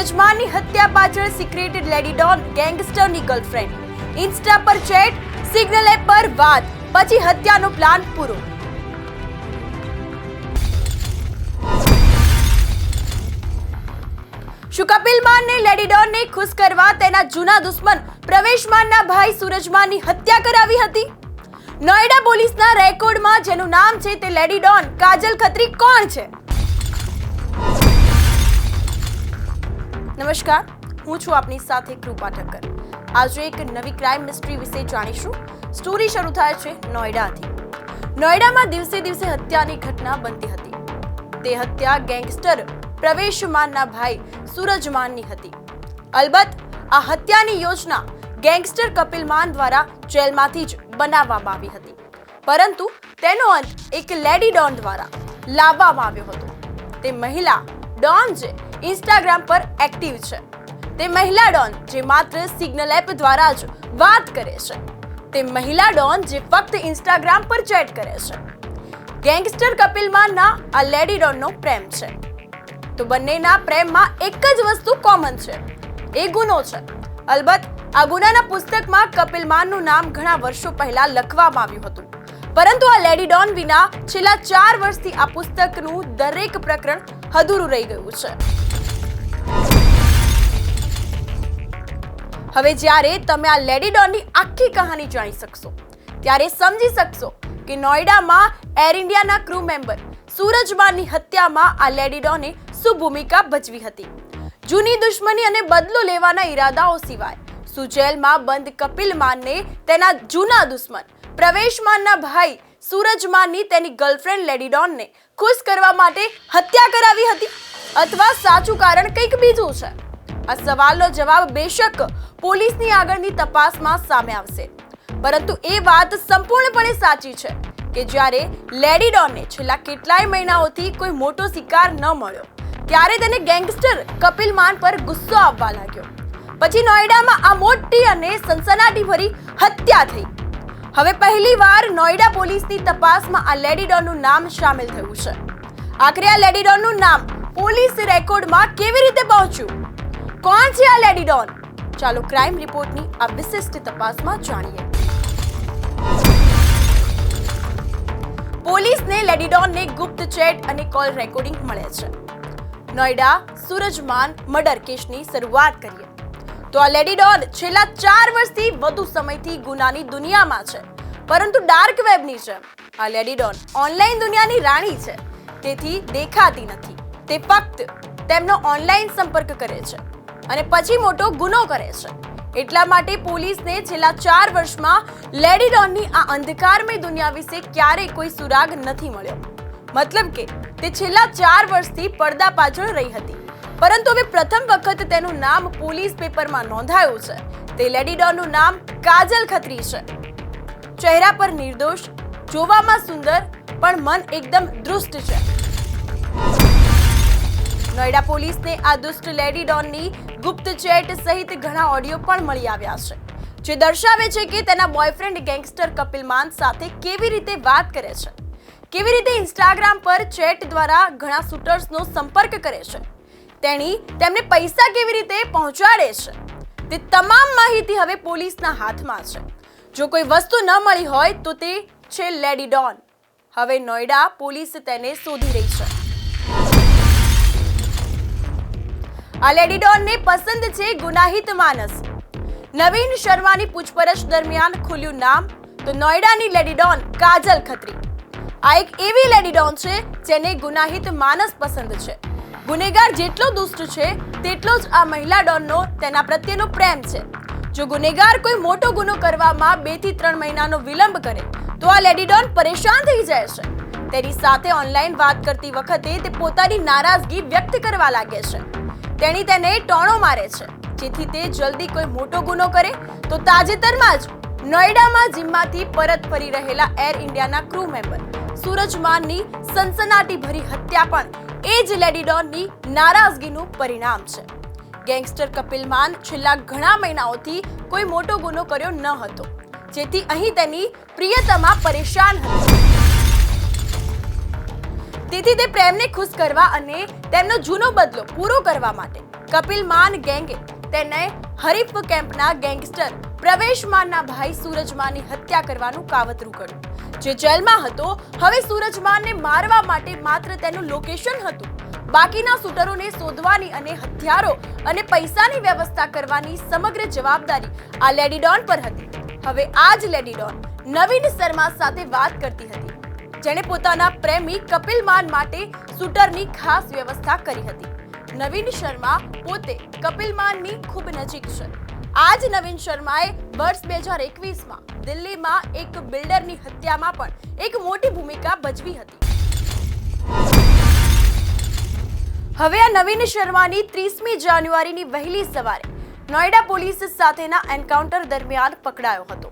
સુરજમાનની હત્યા પાછળ secret lady don ગેંગસ્ટરની ગર્લફ્રેન્ડ, ઇન્સ્ટા પર ચેટ, સિગ્નલ એપ પર વાત, પછી હત્યાનો પ્લાન પૂરો. શું કપિલ માનને લેડી ડોનને ખુશ કરવા તેના જૂના દુશ્મન પ્રવેશ માનના ભાઈ સુરજમાનની હત્યા કરાવી હતી? નોઈડા પોલીસના રેકોર્ડમાં જેનું નામ છે તે લેડી ડોન કાજલ ખત્રી કોણ છે? નમસ્કાર, હું છું આપની સાથે કૃપા ઠક્કર. આજે એક નવી ક્રાઇમ મિસ્ટ્રી વિશે જાણીશું. સ્ટોરી શરૂ થાય છે નોઈડાથી. નોઈડામાં દિવસે દિવસે હત્યાની ઘટના બનતી હતી. તે હત્યા ગેંગસ્ટર પ્રવેશ માનના ભાઈ સુરજમાનની હતી. અલબત્ત આ હત્યાની યોજના ગેંગસ્ટર કપિલ માન દ્વારા જેલમાંથી જ બનાવવામાં આવી હતી, પરંતુ તેનો અંત એક લેડી ડોન દ્વારા લાવવામાં આવ્યો હતો. તે મહિલા ડોન જે ઇન્સ્ટાગ્રામ પર એક્ટિવ છે, તે મહિલા ડોન જે માત્ર સિગ્નલ એપ દ્વારા જ વાત કરે છે, તે મહિલા ડોન જે ફક્ત ઇન્સ્ટાગ્રામ પર ચેટ કરે છે. ગેંગસ્ટર કપિલ માનના આ લેડી ડોનનો પ્રેમ છે. તો બંનેના પ્રેમમાં એક જ વસ્તુ કોમન છે, એ ગુનો છે. અલબત્ત આ ગુનાના પુસ્તકમાં કપિલ માનનું નામ ઘણા વર્ષો પહેલા લખવામાં આવ્યું હતું, પરંતુ આ લેડી ડોન વિના છેલ્લા 4 વર્ષથી આ પુસ્તકનું દરેક પ્રકરણ અધૂરું રહી ગયું છે. હવે જ્યારે તમે આ લેડી ડોનની આખી કહાની જાણી શકશો, ત્યારે સમજી શકશો કે નોઈડામાં એર ઇન્ડિયાના ક્રૂ મેમ્બર સુરજમાનની હત્યામાં આ લેડી ડોને શું ભૂમિકા ભજવી હતી. જૂની દુશ્મની અને બદલો લેવાના ઈરાદાઓ સિવાય શું જેલમાં બંધ કપિલ માનને તેના જૂના દુશ્મન પ્રવેશ માનના ભાઈ સુરજમાનની તેની ગર્લફ્રેન્ડ લેડી ડોનને ખુશ કરવા માટે હત્યા કરાવી હતી, અથવા સાચું કારણ કંઈક બીજું છે? આ સવાલનો જવાબ બેશક પોલીસની આગળની તપાસમાં સામે આવશે, પરંતુ એ વાત સંપૂર્ણપણે સાચી છે કે જ્યારે લેડી ડોનને છેલ્લા કેટલાય મહિનાઓથી કોઈ મોટો શિકાર ન મળ્યો, ત્યારે તેને ગેંગસ્ટર કપિલ માન પર ગુસ્સો આવવા લાગ્યો. પછી નોઈડામાં આ મોટી અને સનસનાટીભરી હત્યા થઈ. હવે પહેલીવાર નોઈડા પોલીસની તપાસમાં આ લેડી ડોનનું નામ સામેલ થયું છે. આખરે આ લેડી ડોનનું નામ પોલીસ રેકોર્ડમાં કેવી રીતે પહોંચ્યું? કોણ છે આ લેડી ડોન? ચાલો ક્રાઇમ રિપોર્ટની આ વિશિષ્ટ તપાસમાં જાણીએ. પોલીસને લેડી ડોનને ગુપ્ત ચેટ અને કોલ રેકોર્ડિંગ મળે છે. નોઈડા સુરજમાન મર્ડર કેસની શરૂઆત કરીએ તો આ લેડી ડોન છેલ્લા 4 વર્ષથી વધુ સમયથી ગુનાની દુનિયામાં છે, પરંતુ ડાર્ક વેબની છે. આ લેડી ડોન ઓનલાઈન દુનિયાની રાણી છે, તેથી દેખાતી નથી. તે ફક્ત તેમનો ઓનલાઈન સંપર્ક કરે છે અને પછી મોટો ગુનો કરે છે. એટલા માટે પોલીસને છેલ્લા 4 વર્ષમાં લેડી ડોનની આ અંધકારમય દુનિયા વિશે ક્યારેય કોઈ સુરાગ નથી મળ્યો. મતલબ કે તે છેલ્લા 4 વર્ષથી પડદા પાછળ રહી હતી, પરંતુ હવે પ્રથમ વખત તેનું નામ પોલીસ પેપરમાં નોંધાયું છે. તે લેડી ડોનનું નામ કાજલ ખત્રી છે. ચહેરા પર નિર્દોષ, જોવામાં સુંદર, પણ મન એકદમ દુષ્ટ છે. નોઈડા પોલીસને આ દુષ્ટ લેડી ડોનની ગુપ્ત ચેટ સહિત ઘણા ઓડિયો પણ મળી આવ્યા છે, જે દર્શાવે છે કે તેના બોયફ્રેન્ડ ગેંગસ્ટર કપિલ માન સાથે કેવી રીતે વાત કરે છે, કેવી રીતે ઇન્સ્ટાગ્રામ પર ચેટ દ્વારા ઘણા શૂટર્સનો સંપર્ક કરે છે, તેમને પૈસા કેવી રીતે પહોંચાડે છે. તે તમામ માહિતી હવે પોલીસના હાથમાં છે. જો કોઈ વસ્તુ ન મળી હોય તો તે છે લેડી ડોન. હવે નોઈડા પોલીસ તેને શોધી રહી છે. આ લેડી ડોનને પસંદ છે ગુનાહિત માનસ. નવીન શર્માની પૂછપરછ દરમિયાન ખુલ્યું નામ તો નોઈડાની લેડી ડોન કાજલ ખત્રી. આ એક એવી લેડી ડોન છે જેને ગુનાહિત માનસ પસંદ છે. ગુનેગાર જેટલો દુષ્ટ છે તેટલો જ આ મહિલા ડોનનો તેના પ્રત્યેનો પ્રેમ છે. જો ગુનેગાર કોઈ મોટો ગુનો કરવામાં 2 થી 3 મહિનાનો વિલંબ કરે તો આ લેડી ડોન પરેશાન થઈ જાય છે. તેની સાથે ઓનલાઈન વાત કરતી વખતે તે પોતાની નારાજગી વ્યક્ત કરવા લાગે છે. તેણી તેને ટોણો મારે છે, જેથી તે જલ્દી કોઈ મોટો ગુનો કરે. તો તાજેતરમાં જ નોઈડામાં જીમમાંથી પરત ફરી રહેલા એર ઇન્ડિયાના ક્રૂ મેમ્બર સુરજમાનની સનસનાટીભરી હત્યા પણ એ જ લેડી ડોનની નારાજગીનું પરિણામ છે. ગેંગસ્ટર કપિલ માન છેલ્લા ઘણા મહિનાઓથી કોઈ મોટો ગુનો કર્યો ન હતો, જેથી અહીં તેની પ્રિયતમા પરેશાન હતી. તેથી તે પ્રેમને ખુશ કરવા અને તેમનો જૂનો બદલો પૂરો કરવા માટે કપિલ માન ગેંગે તેને હરીફ કેમ્પના ગેંગસ્ટર પ્રવેશ માનના ભાઈ સૂરજ માનની હત્યા કરવાનું કાવતરું કર્યું। જે જેલમાં હતો, હવે સૂરજ માનને મારવા માટે માત્ર તેનું લોકેશન હતું, બાકીના શૂટરોને શોધવાની અને હથિયારો અને પૈસાની વ્યવસ્થા કરવાની સમગ્ર જવાબદારી આ લેડી ડોન પર હતી। હવે આ જ લેડી ડોન નવીન શર્મા સાથે વાત કરતી હતી, જેણે પોતાના પ્રેમી કપિલ માન માટે શૂટરની ખાસ વ્યવસ્થા કરી હતી। નવીન શર્મા પોતે કપિલ માનની ખૂબ નજીક છે। આ જ નવીન શર્માએ વર્ષ 2021માં દિલ્હીમાં એક બિલ્ડરની હત્યામાં પણ એક મોટી ભૂમિકા ભજવી હતી। હવે આ નવીન શર્માની 30મી જાન્યુઆરીની વહેલી સવારે નોઈડા પોલીસ સાથેના એન્કાઉન્ટર દરમિયાન પકડાયો હતો।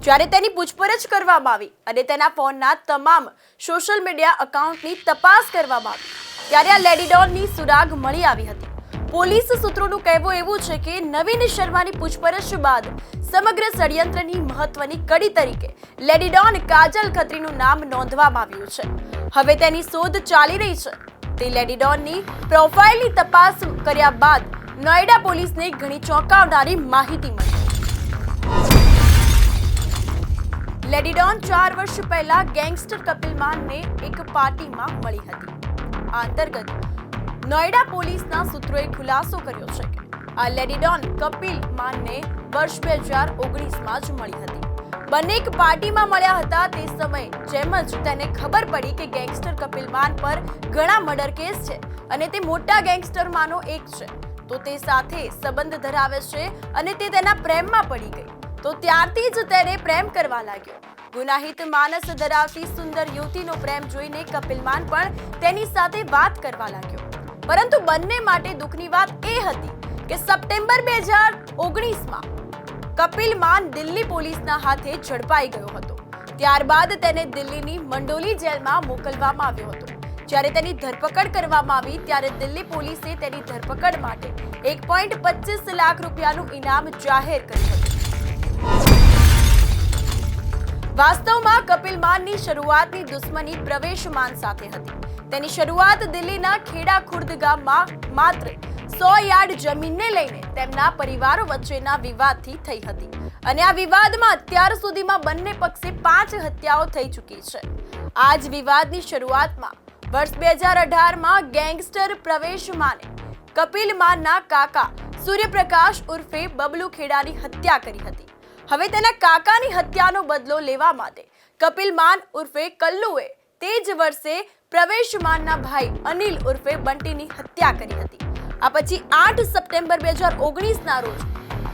જ્યારે તેની પૂછપરછ કરવામાં આવી અને તેના ફોનના તમામ સોશિયલ મીડિયા એકાઉન્ટની તપાસ કરવામાં આવી, ત્યારે આ લેડી ડોનની સુરાગ મળી આવી હતી। પોલીસ સૂત્રોનું કહેવું એવું છે કે નવીન શર્માની પૂછપરછ બાદ સમગ્ર ષડયંત્રની મહત્વની કડી તરીકે લેડી ડોન કાજલ ખત્રીનું નામ નોંધવામાં આવ્યું છે। હવે તેની શોધ ચાલી રહી છે। તે લેડી ડોનની પ્રોફાઇલની તપાસ કર્યા બાદ નોઈડા પોલીસને ઘણી ચોંકાવનારી માહિતી મળી। લેડી ડોન 4 વર્ષ પહેલા ગેંગસ્ટર કપિલ માનને એક પાર્ટીમાં મળી હતી। આ અંતર્ગત નોઈડા પોલીસના સૂત્રોએ ખુલાસો કર્યો છે કે આ લેડી ડોન કપિલ માનને વર્ષ 2019માં જ મળી હતી। બંને એક પાર્ટીમાં મળ્યા હતા। તે સમયે જેમ જ તેને ખબર પડી કે ગેંગસ્ટર કપિલ માન પર ઘણા મર્ડર કેસ છે અને તે મોટા ગેંગસ્ટરમાંનો એક છે, તો તે સાથે સંબંધ ધરાવે છે અને તે તેના પ્રેમમાં પડી ગઈ, તો ત્યારથી જ તેને પ્રેમ કરવા લાગ્યો। ગુનાહિત માનસ ધરાવતી સુંદર યુવતીનો પ્રેમ જોઈને કપિલ માન પણ તેની સાથે વાત કરવા લાગ્યો। પરંતુ બંને માટે દુઃખની વાત એ હતી કે સપ્ટેમ્બર 2019માં કપિલ માન દિલ્હી પોલીસના હાથે ઝડપાઈ ગયો હતો। ત્યારબાદ તેને દિલ્હીની મંડોલી જેલમાં મોકલવામાં આવ્યો હતો। જ્યારે તેની ધરપકડ કરવામાં આવી ત્યારે દિલ્હી પોલીસે તેની ધરપકડ માટે 1.25 લાખ રૂપિયાનું ઇનામ જાહેર કર્યું હતું। વાસ્તવમાં કપિલ માનની શરૂઆતની દુશ્મની પ્રવેશ માન સાથે હતી। તેની શરૂઆત દિલ્હીના ખેડા ખુર્દ ગામમાં માત્ર 100 યાર્ડ જમીનને લઈને તેમના પરિવારો વચ્ચેના વિવાદથી થઈ હતી અને આ વિવાદમાં અત્યાર સુધીમાં બંને પક્ષે 5 હત્યાઓ થઈ ચૂકી છે। આ જ વિવાદની શરૂઆતમાં વર્ષ 2018માં ગેંગસ્ટર પ્રવેશ માને કપિલ માનના કાકા સૂર્યપ્રકાશ ઉર્ફે બબલુ ખેડાની હત્યા કરી હતી। હવે તેના કાકાની હત્યાનો બદલો લેવા માટે કપિલ માન ઉર્ફે કલ્લુએ તે જ વર્ષે પ્રવેશ માનના ભાઈ અનિલ ઉર્ફે બંટીની હત્યા કરી હતી। આ પછી 8 સપ્ટેમ્બર 2019ના રોજ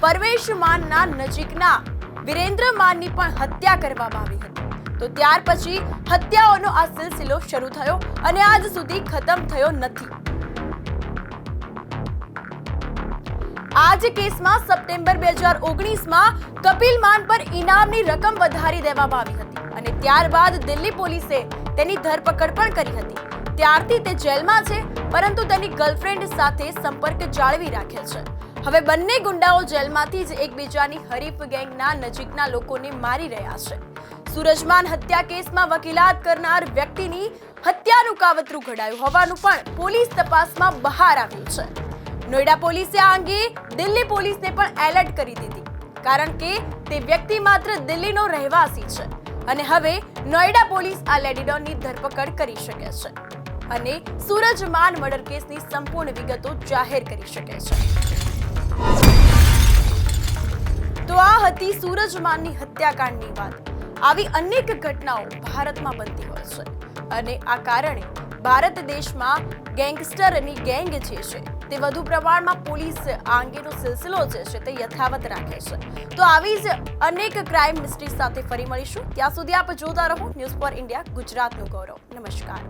પરવેશ માનના નજીકના વિરેન્દ્ર માનની પણ હત્યા કરવામાં આવી હતી। તો ત્યાર પછી હત્યાઓનો આ સિલસિલો શરૂ થયો અને આજ સુધી ખતમ થયો નથી। આ જ કેસમાં સપ્ટેમ્બર 2019માં કપિલ માન પર ઇનામની રકમ વધારી દેવામાં આવી હતી અને ત્યારબાદ દિલ્હી પોલીસે તેની ધરપકડ પણ કરી હતી। ત્યારથી તે જેલમાં છે, પરંતુ તેની ગર્લફ્રેન્ડ સાથે સંપર્ક જાળવી રાખે છે। હવે બંને ગુંડાઓ જેલમાંથી જ એકબીજાની હરીફ ગેંગના નજીકના લોકોને મારી રહ્યા છે। સૂરજમાન હત્યા કેસમાં વકીલાત કરનાર વ્યક્તિની હત્યાનું કાવતરું ઘડાયું હોવાનું પણ પોલીસ તપાસમાં બહાર આવ્યું છે। નોઈડા પોલીસે આ અંગે દિલ્હી પોલીસને પણ એલર્ટ કરી દીધી, કારણ કે તે વ્યક્તિ માત્ર દિલ્હીનો રહેવાસી છે અને હવે નોઈડા પોલીસ આ લેડી ડોનની ધરપકડ કરી શકે છે અને સૂરજમાન મર્ડર કેસની સંપૂર્ણ વિગતો જાહેર કરી શકે છે। તો આ હતી સૂરજમાનની હત્યાકાંડની વાત। આવી અનેક ઘટનાઓ ભારતમાં બનતી હોય છે અને આ કારણે ભારત દેશમાં ગેંગસ્ટરની ગેંગ જે છે તે વધુ પ્રમાણમાં પોલીસ આ અંગેનો સિલસિલો જે છે તે યથાવત રાખે છે। તો આવી જ અનેક ક્રાઇમ મિસ્ટ્રી સાથે ફરી મળીશું। ત્યાં સુધી આપ જોતા રહો ન્યૂઝ ફોર ઇન્ડિયા, ગુજરાતનું ગૌરવ। નમસ્કાર।